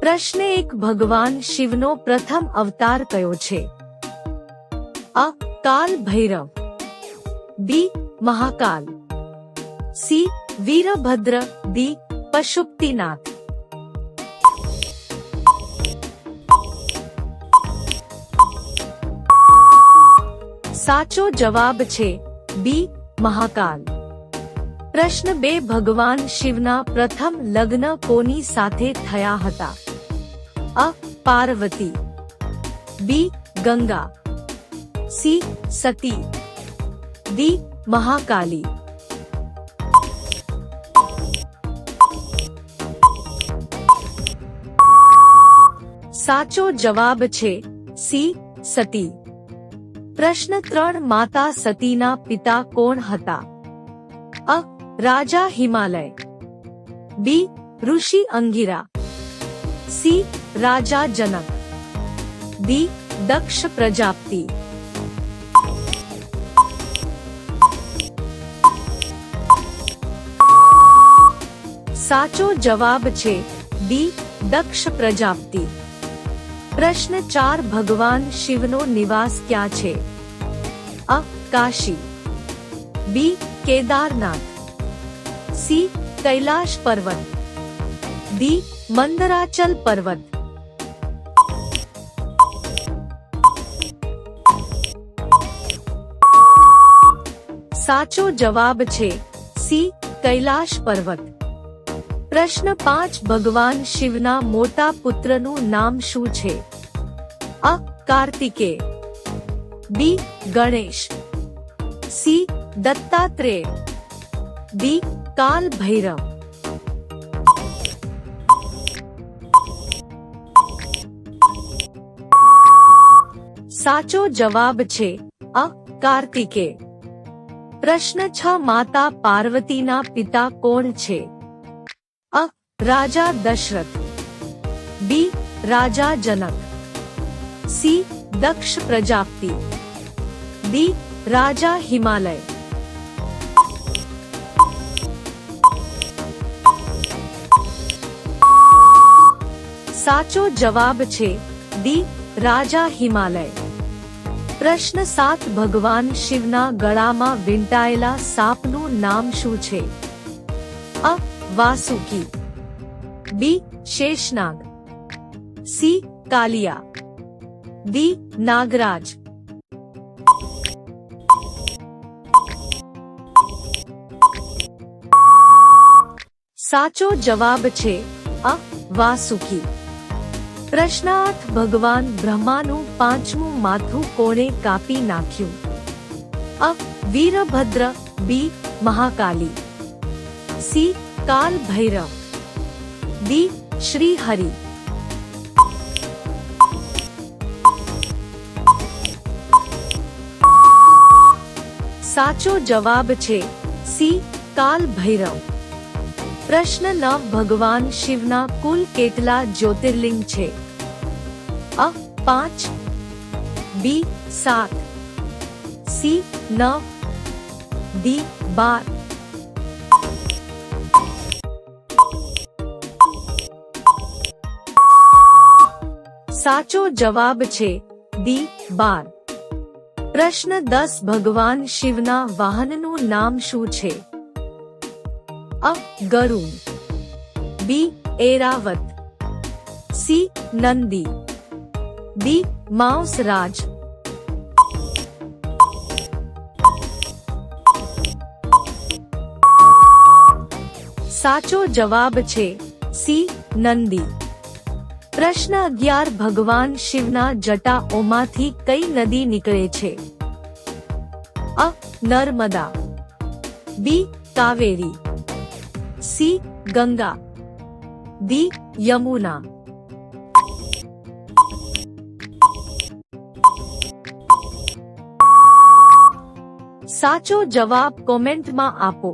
પ્રશ્ન 1 ભગવાન શિવનો પ્રથમ અવતાર કયો છે? અ. કાલ ભૈરવ, બી. મહાકાલ, સી. વીરભદ્ર, ડી. પશુપતિનાથ. સાચો જવાબ છે બી. મહાકાલ. પ્રશ્ન 2 ભગવાન શિવના પ્રથમ લગ્ન કોની સાથે થયા હતા? અ. પાર્વતી, બી. ગંગા, સી. સતી, ડી. મહાકાલી. સાચો જવાબ છે સી. સતી. પ્રશ્ન 3 માતા સતીના પિતા કોણ હતા? અ. રાજા હિમાલય, બી. ઋષિ અંગિરા, સી. રાજા જનક, ડી. દક્ષ પ્રજાપતિ. સાચો જવાબ છે ડી. દક્ષ પ્રજાપતિ. પ્રશ્ન 4 ભગવાન શિવનો નિવાસ ક્યાં છે? અ. કાશી, બી. કેદારનાથ, સી. કૈલાશ પર્વત, ડી. મંદરાચલ પર્વત. સાચો જવાબ છે સી. કૈલાશ પર્વત. પ્રશ્ન 5 ભગવાન શિવના મોટા પુત્રનું નામ શું છે? અ. કાર્તિકેય, બી. ગણેશ, સી. દત્તાત્રેય, ડી. કાલ ભૈરવ. સાચો જવાબ છે અ. કાર્તિકેય. પ્રશ્ન 6 માતા પાર્વતીના પિતા કોણ છે? અ. રાજા દશરથ, બી. રાજા જનક, સી. દક્ષ પ્રજાપતિ, ડી. રાજા હિમાલય. સાચો જવાબ છે ડી. રાજા હિમાલય. પ્રશ્ન 7 ભગવાન શિવના ગળામાં વીંટાયેલા સાપનું નામ શું છે? અ. વાસુકી, બી. શેષનાગ, સી. કાલિયા, ડી. નાગરાજ. સાચો જવાબ છે અ. વાસુકી. પ્રશ્ન 8 ભગવાન બ્રહ્માનું 5મું માથું કોણે કાપી નાખ્યું? અ. વીરભદ્ર, બી. મહાકાલી, સી. કાલ ભૈરવ, ડી. શ્રી હરિ. સાચો જવાબ છે સી. કાલ ભૈરવ. પ્રશ્ન 9 ભગવાન શિવના કુલ કેટલા જ્યોતિર્લિંગ છે? અ. 5, બી. 7, સી. 9, ડી. 12. સાચો જવાબ છે ડી. 12. પ્રશ્ન 10 ભગવાન શિવના વાહનનું નામ શું છે? અ. ગરુડ, બી. એરાવત, સી. નંદી, ડી. માઉસરાજ. સાચો જવાબ છે સી. નંદી. પ્રશ્ન 11 ભગવાન શિવના જટાઓમાંથી કઈ નદી નીકળે છે? અ. નર્મદા, બી. કાવેરી, સી. ગંગા, ડી. યમુના. સાચો જવાબ કોમેન્ટમાં આપો.